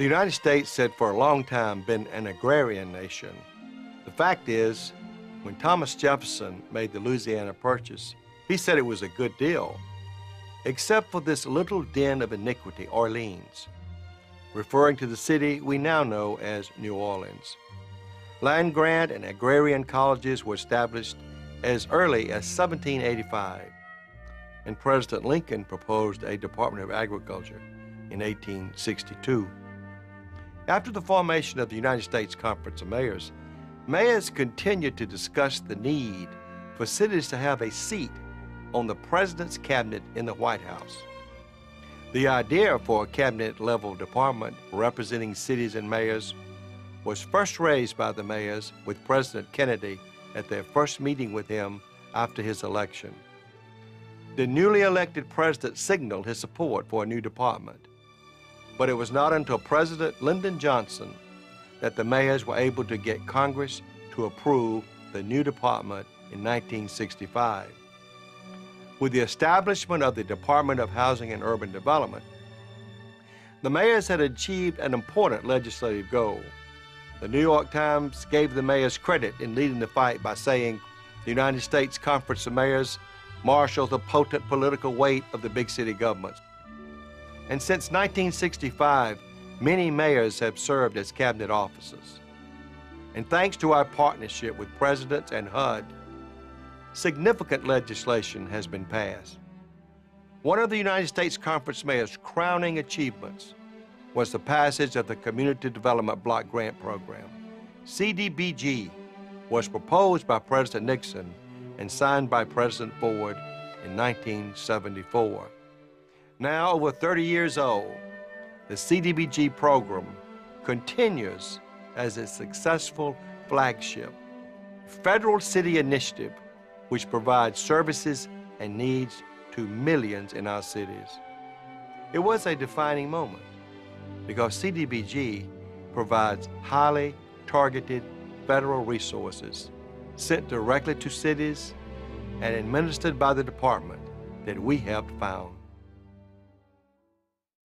The United States had for a long time been an agrarian nation. The fact is, when Thomas Jefferson made the Louisiana Purchase, he said it was a good deal, except for this little den of iniquity, Orleans, referring to the city we now know as New Orleans. Land-grant and agrarian colleges were established as early as 1785, and President Lincoln proposed a Department of Agriculture in 1862. After the formation of the United States Conference of Mayors, mayors continued to discuss the need for cities to have a seat on the President's cabinet in the White House. The idea for a cabinet-level department representing cities and mayors was first raised by the mayors with President Kennedy at their first meeting with him after his election. The newly elected president signaled his support for a new department, but it was not until President Lyndon Johnson that the mayors were able to get Congress to approve the new department in 1965. With the establishment of the Department of Housing and Urban Development, the mayors had achieved an important legislative goal. The New York Times gave the mayors credit in leading the fight by saying, "The United States Conference of Mayors marshals the potent political weight of the big city governments." And since 1965, many mayors have served as cabinet officers. And thanks to our partnership with presidents and HUD, significant legislation has been passed. One of the United States Conference Mayors' crowning achievements was the passage of the Community Development Block Grant Program. CDBG was proposed by President Nixon and signed by President Ford in 1974. Now over 30 years old, the CDBG program continues as a successful flagship federal city initiative which provides services and needs to millions in our cities. It was a defining moment because CDBG provides highly targeted federal resources sent directly to cities and administered by the department that we helped found.